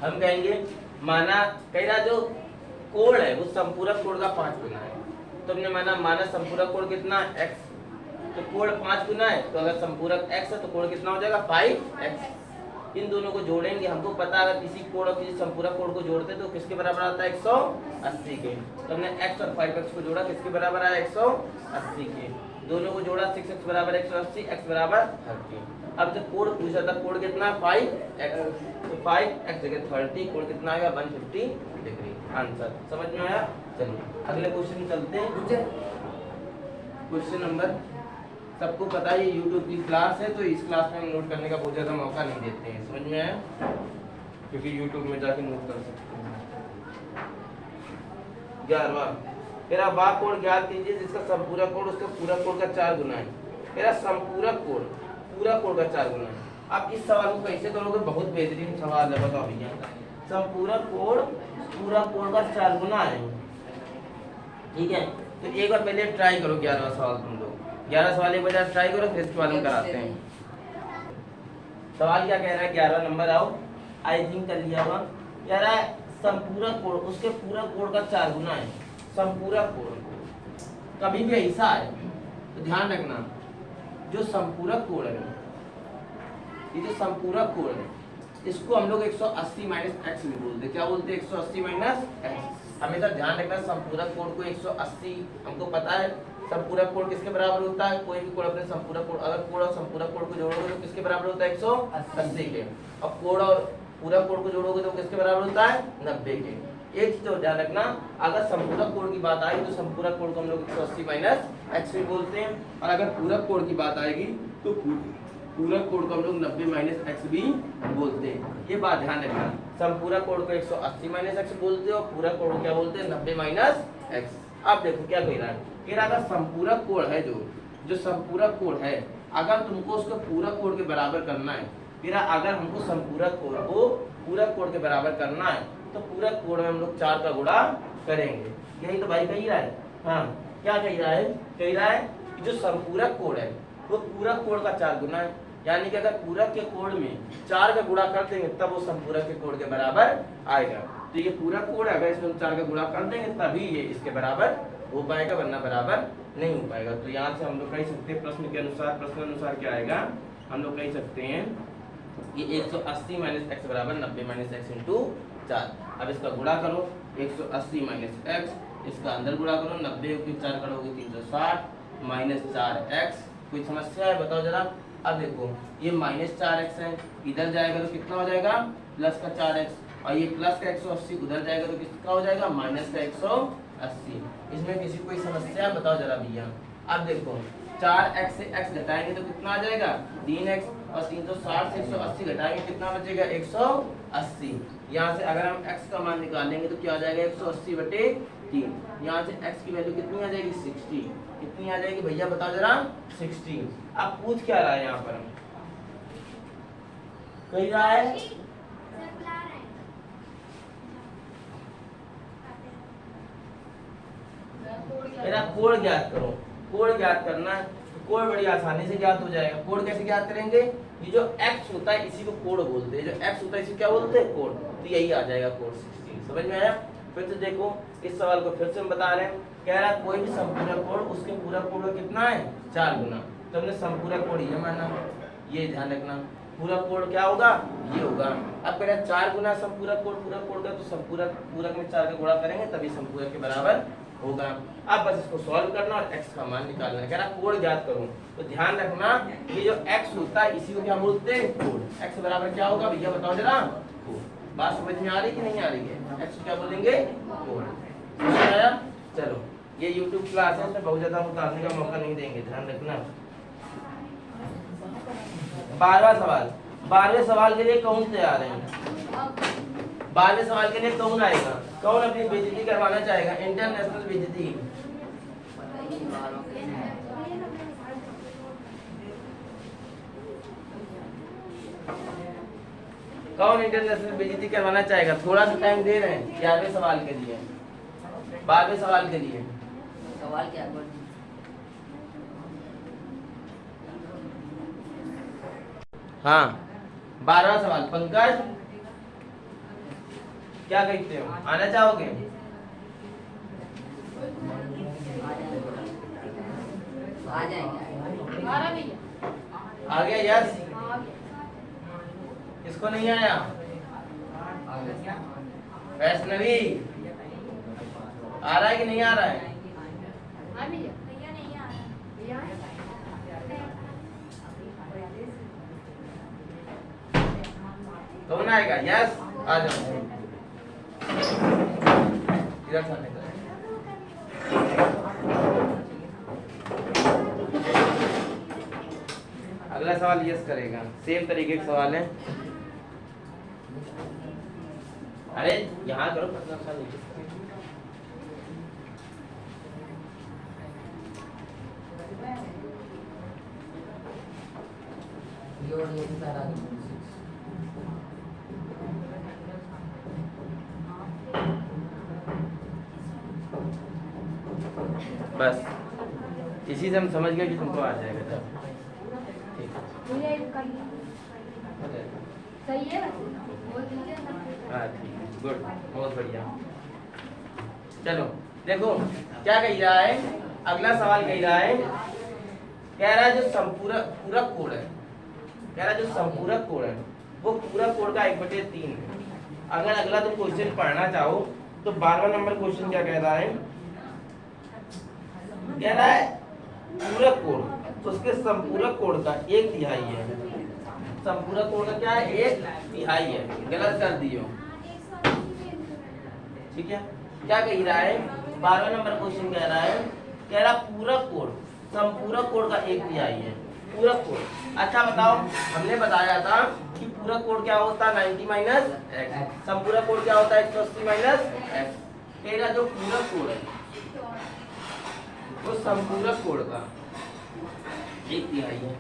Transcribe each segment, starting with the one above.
हम कहेंगे माना कह रहा जो कोण है वो संपूरक कोण का 5 गुना है। तो हमने माना संपूरक कोण कितना x, तो कोण 5 गुना है, तो अगर संपूरक x है तो कोण कितना हो जाएगा 5x। इन दोनों को जोड़ेंगे, हमको पता अगर किसी कोण और किसी संपूरक कोण को जोड़ते हैं तो किसके बराबर आता है 180 के। तो हमने x और 5x को जोड़ा, किसके बराबर आया 180 के। दोनों को जोड़ा 6x बराबर 180, x बराबर 30। अब जब कोण पूछा था कोण कितना 5x, तो 5x जगह 30, कोण कितना आएगा 150 डिग्री। आंसर समझ में आया। चलिए अगले क्वेश्चन चलते हैं। क्वेश्चन नंबर, सबको पता है ये YouTube की क्लास है तो इस क्लास में हम नोट करने का बहुत ज़्यादा मौका नहीं देते हैं, समझ में आया, क्योंकि YouTube में जाके नोट कर सकते हैं। 11वां, मेरा वह कोण ज्ञात कीजिए जिसका संपूरक कोण उसके पूरक कोण का 4 गुना है। मेरा संपूरक कोण पूरा कोण का 4 गुना है। अब इस सवाल को कैसे करोगे, बहुत बेहतरीन सवाल है, बताओ भैया। संपूरक कोण पूरा कोण का 4 गुना है, ठीक है। तो एक बार पहले ट्राई करो 11वां सवाल, तुम लोग 11 सवाल एक बार ट्राई करो, फिर इसके बाद हम कराते हैं। सवाल क्या कह रहा है 11 नंबर, आओ आई थिंक कर लिया हुआ। कह रहा है संपूरक कोण उसके पूरक कोण का 4 गुना है। संपूरक कोण कभी भी ऐसा है तो ध्यान रखना, जो संपूरक कोण है, ये जो संपूरक कोण है इसको हम लोग 180 माइनस एक्स भी बोलते हैं। क्या बोलते हैं 180 माइनस एक्स। हमेशा ध्यान रखना संपूरक कोण को 180, हमको पता है संपूरक कोण किसके बराबर होता है, कोई भी कोण अपने संपूरक कोण, अगर कोण और संपूरक कोण को जोड़ोगे तो किसके बराबर होता है 180 के। अब कोण और पूरक कोण को जोड़ोगे तो किसके बराबर होता है 90 के। एक चीज तो ध्यान रखना, अगर संपूरक कोण की बात आएगी तो संपूरक कोण को हम लोग 180 माइनस एक्स भी बोलते हैं, और अगर पूरक कोण की बात आएगी तो पूरक कोण को हम लोग 90 माइनस एक्स भी बोलते हैं। ये बात ध्यान रखना, संपूरक कोण को 180 माइनस एक्स बोलते हो, पूरक कोण को क्या बोलते हैं 90 माइनस एक्स। अब देखो क्या कह रहा है, कह रहा अगर संपूरक कोण है, जो संपूरक कोण है, अगर तुमको उसको पूरक कोण के बराबर करना है, फिर अगर हमको संपूरक कोण को पूरक कोण के बराबर करना है तो पूरक कोण में हम लोग 4 का गुणा करेंगे। यही तो भाई कह रहा है। हाँ क्या कह रहा है, कह रहा है कि जो संपूरक कोण है वो पूरक कोण का 4 गुना है, यानी कि अगर पूरक के कोण में 4 का गुणा कर देंगे तब वो संपूरक के कोण के बराबर आएगा। तो ये पूरक कोण है, अगर इसमें 4 का गुणा कर देंगे तभी ये इसके बराबर हो पाएगा, वरना बराबर नहीं हो पाएगा। तो यहाँ से हम लोग कह सकते हैं प्रश्न के अनुसार, प्रश्न अनुसार क्या आएगा, हम लोग कह सकते हैं कि 180 माइनस एक्स बराबर 90 माइनस एक्स इंटू 4। अब इसका गुणा करो 180 माइनस एक्स, इसका अंदर गुणा करो 90 की 4 करोगे 360 माइनस 4x। कोई समस्या है बताओ जरा। अब देखो ये माइनस 4x है, इधर जाएगा तो कितना हो जाएगा प्लस का 4x, और ये प्लस का 180 उधर जाएगा तो किसका हो जाएगा माइनस का 180। इसमें किसी कोई समस्या है बताओ जरा भैया। अब देखो 4x से x घटाएंगे तो कितना आ जाएगा 3x, और 360 से 180 घटाएंगे कितना बचेगा 180। यहाँ से अगर हम x का मान निकालेंगे तो क्या आ जाएगा 180/3। यहाँ से x की वैल्यू कितनी आ जाएगी 60। कितनी आ जाएगी भैया बताओ जरा 60। अब पूछ क्या रहा है यहाँ पर, कह रहा है मेरा कोण ज्ञात करो। कोण ज्ञात करना है तो कोण बड़ी आसानी से ज्ञात हो जाएगा। कोण कैसे ज्ञात करेंगे, ये जो x होता है इसी को कोण बोलते हैं, जो x होता है इसी क्या बोलते हैं कोण। तो यही आ जाएगा कोण 60। समझ में आया। फिर से देखो इस सवाल को फिर से हम बता रहे हैं, कह रहा है कोई भी संपूरक कोण उसके पूरक कोण का कितना है 4 गुना। तो हमने संपूरक कोण ये माना, ये ध्यान रखना, पूरक कोण क्या होगा ये होगा। अब कह रहा है 4 गुना संपूरक कोण पूरक कोण का, तो संपूरक पूरक में 4 का गुणा करेंगे तभी संपूरक के बराबर होगा। अब बस इसको सॉल्व करना और x का मान निकालना है। कह रहा कोण ज्ञात करो, तो ध्यान रखना ये जो x होता है इसी को क्या बोलते हैं कोण। x बराबर क्या होगा भैया बताओ जरा कोण। बात समझ में आ रही कि नहीं आ रही है, x क्या बोलेंगे कोण। समझ में आया। चलो ये YouTube क्लास है, इसमें बहुत ज्यादा उतारने का मौका नहीं देंगे, ध्यान रखना। 12वां सवाल, 12वें सवाल के लिए कौन तैयार है। 12वें सवाल के लिए कौन आएगा, कौन अपनी बेइज्जती करवाना चाहेगा, इंटरनेशनल बेइज्जती। कौन इंटरनेशनल बेइज्जती करवाना चाहेगा। थोड़ा सा टाइम दे रहे हैं 11वें सवाल के लिए, 12वें सवाल के लिए। सवाल क्या है? हाँ 12वां सवाल पंकज क्या कहते हो, आना चाहोगे? आ जाएंगे। आ गया? यस। इसको नहीं आया? वैष्णवी आ रहा है कि नहीं आ रहा है? कौन आएगा? यस, आ जाओ इधर सामने। अगला सवाल यस करेगा, सेम तरीके के सवाल है। अरे यहाँ करो, पतला सा नीचे। बस इसी से हम समझ गए कि तुमको आ जाएगा। ठीक है, सही है। हाँ ठीक है, गुड, बहुत बढ़िया। चलो देखो क्या कह रहा है, अगला सवाल कह रहा है, कह रहा है जो पूरक कोण है, कह रहा है जो संपूरक कोण है वो पूरक कोण का 1/3 है। अगर अगला तुम क्वेश्चन पढ़ना चाहो तो 12वां नंबर क्वेश्चन क्या कह रहा है, कह रहा है पूरक कोण तो उसके संपूरक कोण का 1/3 है। संपूरक कोण का क्या है? 1/3 है। गलत कर दियो। ठीक है, क्या कह रहा है, 12वां नंबर क्वेश्चन कह रहा है, कह रहा पूरक कोण संपूरक कोण का 1/3 है। पूरक कोण, अच्छा बताओ, हमने बताया था कि पूरक कोण क्या होता है? 90 माइनस एक्स। संपूरक कोण क्या होता है? 180 माइनस एक्स। कह रहा जो पूरक कोण है वो संपूरक कोण का 1/3 है।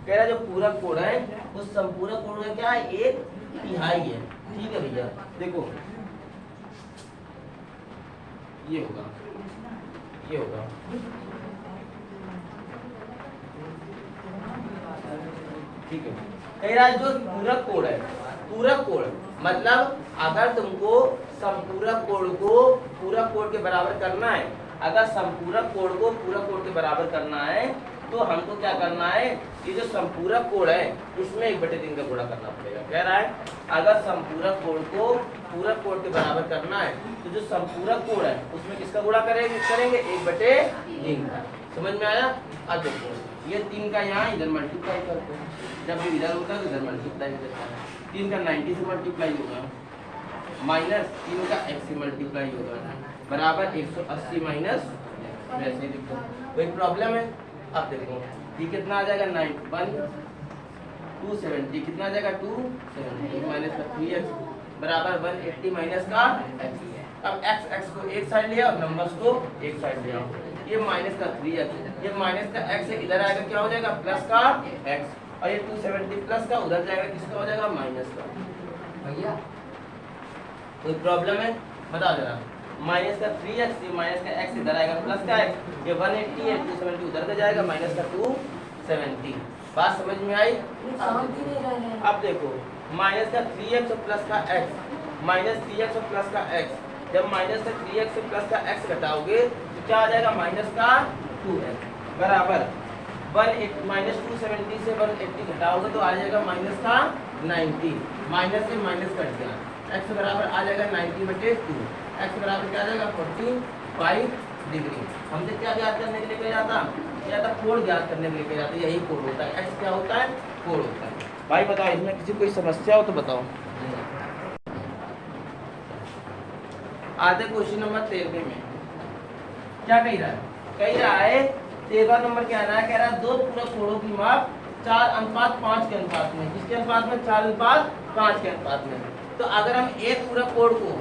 कह रहा जो पूरक कोण है वो संपूरक कोण का क्या है? 1/3 है। ठीक है भैया, देखो ये होगा, ये होगा, ठीक है। कह रहा है जो पूरक कोण है, पूरक कोण मतलब अगर तुमको संपूरक कोण को पूरक कोण के बराबर करना है, अगर संपूरक कोण को पूरक कोण के बराबर करना है तो हमको क्या करना है, ये जो संपूरक कोण है इसमें 1/3 का गुणा करना पड़ेगा। कह रहा है अगर संपूरक कोण को पूरक कोण के बराबर करना है तो जो संपूरक कोण है उसमें किसका गुणा करेंगे? 1/3 का। समझ में आया? अब देखो ये 3 का यहाँ इधर मल्टीप्लाई करते हैं, जब भी इधर होता है तो इधर मल्टीप्लाई कर देता है। 3 का 90 से मल्टीप्लाई होगा, माइनस 3 का x से मल्टीप्लाई होगा, बराबर 180 माइनस, वैसे लिखो। कोई प्रॉब्लम है? अब देखो ये कितना आ जाएगा? 270 कितना आ जाएगा? 270 माइनस का 3x बराबर 180 माइनस का x। अब x को एक साइड ले आओ, नंबर्स को एक साइड ले आओ। ये माइनस का 3x, ये माइनस का x है, इधर आएगा क्या हो जाएगा? प्लस का x, और ये 270 प्लस का उधर जाएगा, किसका हो जाएगा? माइनस का। भैया कोई प्रॉब्लम है? बता जरा। माइनस का 3x, ये माइनस का x इधर आएगा, प्लस का x, ये 180 है, 270 उधर का जाएगा, माइनस का 270। बात समझ में आई? अब देखो माइनस का 3x और प्लस का x, माइनस 3x और प्लस का x, जब माइनस का 3x से प्लस का x घटाओगे तो क्या आ जाएगा? माइनस का 2x बराबर माइनस 270 से 180 घटाओगे तो आ जाएगा माइनस का 90, माइनस से माइनस कट गया, x बराबर आ जाएगा 90/2, x बराबर क्या आ जाएगा? 45 डिग्री। हमसे क्या ज्ञात करने के लिए कहा जाता? क्या था? कोण ज्ञात करने के लिए कहा जाता है, यही कोण होता है। x क्या होता है? कोण होता है। भाई बताओ इसमें किसी कोई समस्या हो तो बताओ। आते क्वेश्चन नंबर 13 में क्या कह रहा है? कह रहा है 13वां नंबर क्या है? कह रहा है दो पूरक कोणों की माप 4:5 के अनुपात में। किसके अनुपात में? 4:5 के अनुपात में। तो अगर हम एक पूरक कोण को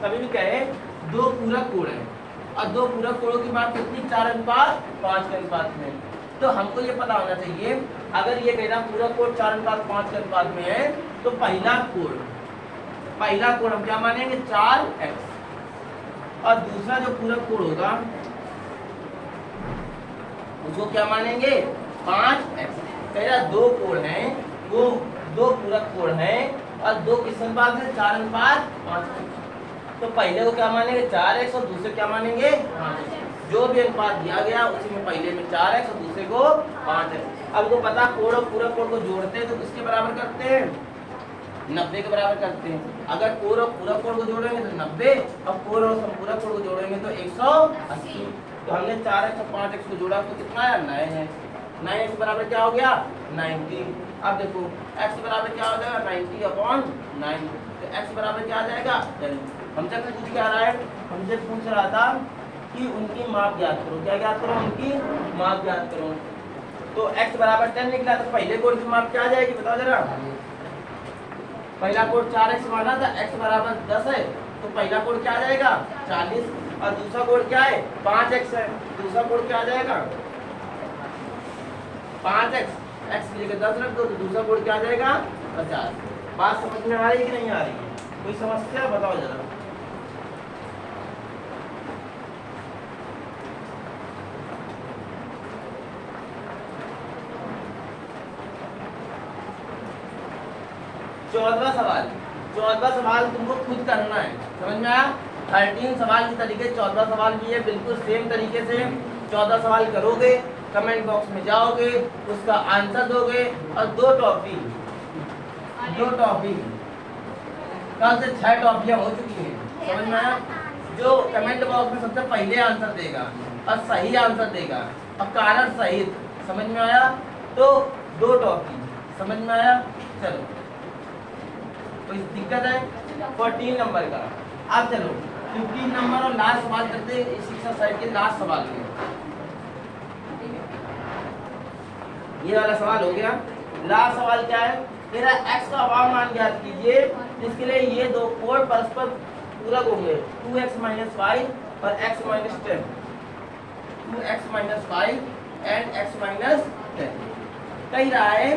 कभी भी कहे दो पूरक कोण है और दो पूरक कोणों की माप कितनी? 4:5 के अनुपात में। तो हमको ये पता होना चाहिए, अगर ये कह रहा पूरक कोण 4:5 के अनुपात में है तो पहला कोण हम क्या मानेंगे? 4x, और दूसरा जो पूरक कोण होगा उसको क्या मानेंगे? 5x। कह रहा दो कोण हैं वो दो पूरक कोण हैं और दो किस अनुपात है, 4:5। तो पहले को क्या मानेंगे 4x और दूसरे क्या मानेंगे 5x। जो भी अनुपात दिया गया उसी में पहले में 4x और दूसरे को 5x। अब को पता कोण और पूरक कोण को जोड़ते हैं तो किसके बराबर करते हैं, 90 के बराबर करते हैं। अगर कोण और पूरक कोण को जोड़ेंगे तो 90 और कोण और संपूरक कोण को जोड़ेंगे तो 180। तो हमने 4x और 5x को जोड़ा तो कितना आया 9 है। 9x बराबर क्या हो गया 90। अब देखो x बराबर क्या हो जाएगा 90/9। तो x बराबर क्या आ जाएगा 10। हमसे पूछ क्या रहा है, हमसे पूछ रहा था कि उनकी माप ज्ञात करो। क्या ज्ञात करो, उनकी माप ज्ञात करो। तो x बराबर 10 निकला तो पहले कोण की माप क्या आ जाएगी बताओ जरा। पहला कोण 4x माना था, x बराबर 10 है तो पहला कोण क्या आ जाएगा 40 और दूसरा कोण क्या है 5x है। दूसरा कोण क्या आ जाएगा 5x, x की जगह 10 रख दो तो दूसरा कोण क्या आ जाएगा 50। बात समझ में आ रही है कि नहीं आ रही है, कोई समस्या बताओ जरा। चौदहवां सवाल तुमको खुद करना है, समझ में आया। 13 सवाल के तरीके 14 सवाल भी है, बिल्कुल सेम तरीके से 14 सवाल करोगे, कमेंट बॉक्स में जाओगे, उसका आंसर दोगे और दो टॉपिक कल से 6 टॉपियां हो चुकी हैं, समझ में आया। जो कमेंट बॉक्स में सबसे पहले आंसर देगा और सही आंसर देगा और कारण सहित, समझ में आया, तो 2 टॉपिक, समझ में आया। चलो कोई दिक्कत है 14 नंबर का। अब चलो 15 नंबर और लास्ट सवाल करते हैं इस एक्सरसाइज के लास्ट सवाल में। ये वाला सवाल हो गया। लास्ट सवाल क्या है, मेरा x का अभाव मान ज्ञात कीजिए जिसके लिए ये दो कोण परस्पर पूरक होंगे 2x - 5 और x - 10। 2x - 5 एंड x - 10 कह रहा है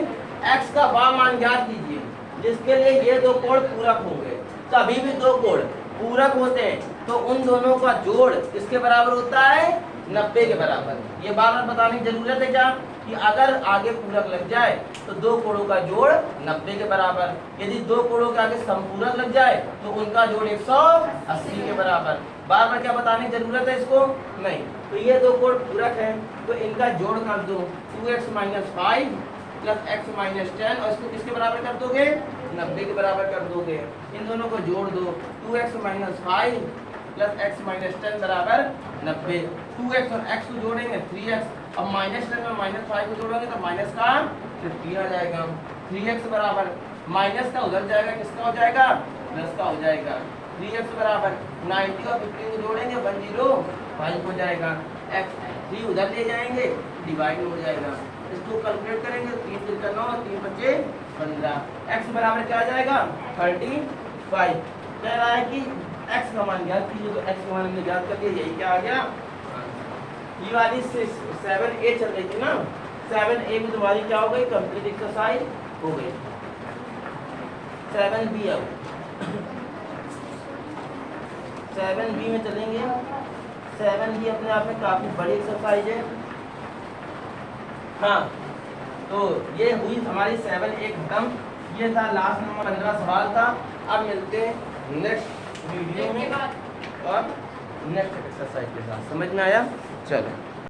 x का अभाव मान ज्ञात कीजिए जिसके लिए ये दो कोण पूरक होंगे। कभी भी दो कोण पूरक होते हैं तो उन दोनों का जोड़ किसके बराबर होता है 90 के बराबर। ये बार बार बताने की जरूरत है क्या कि अगर आगे पूरक लग जाए तो दो कोणों का जोड़ 90 के बराबर, यदि दो कोणों के आगे संपूरक लग जाए तो उनका जोड़ 180 के बराबर। बार बार क्या बताने की जरूरत है इसको नहीं। तो ये दो कोण पूरक हैं तो इनका जोड़ कर दो 2x - 5 + x - 10 और इसको किसके बराबर कर दोगे 90 के बराबर कर दोगे। इन दोनों को जोड़ दो 2x - 5 + x - 10 बराबर 90। 2x और x को जोड़ेंगे 3x और -10 में -5 को जोड़ेंगे तो माइनस का 15 आ जाएगा। 3x बराबर माइनस का उधर जाएगा, किसका हो जाएगा प्लस का हो जाएगा। 3x बराबर 90 और 15 को जोड़ेंगे 105 हो जाएगा। x 3 उधर ले जाएंगे डिवाइड हो जाएगा। इसको कैलकुलेट करेंगे 3 × 9 और 3 × 5 15। x बराबर क्या आ जाएगा 35। कह रहा है कि x का मान ज्ञात कीजिए तो x का मान हमने ज्ञात कर लिया, यही क्या आ गया। ये वाली 7A चल रही थी ना, 7A में तुम्हारी क्या हो गई कंप्लीट एक्सरसाइज हो गई। 7B अब 7B में चलेंगे। 7B अपने आप में काफी बड़ी एक्सरसाइज है। हाँ तो ये हुई हमारी 7A खत्म। ये था लास्ट नंबर 15 सवाल था। अब मिलते हैं नेक्स्ट वीडियो में और नेक्स्ट एक्सरसाइज के साथ। समझ में आया, चलो।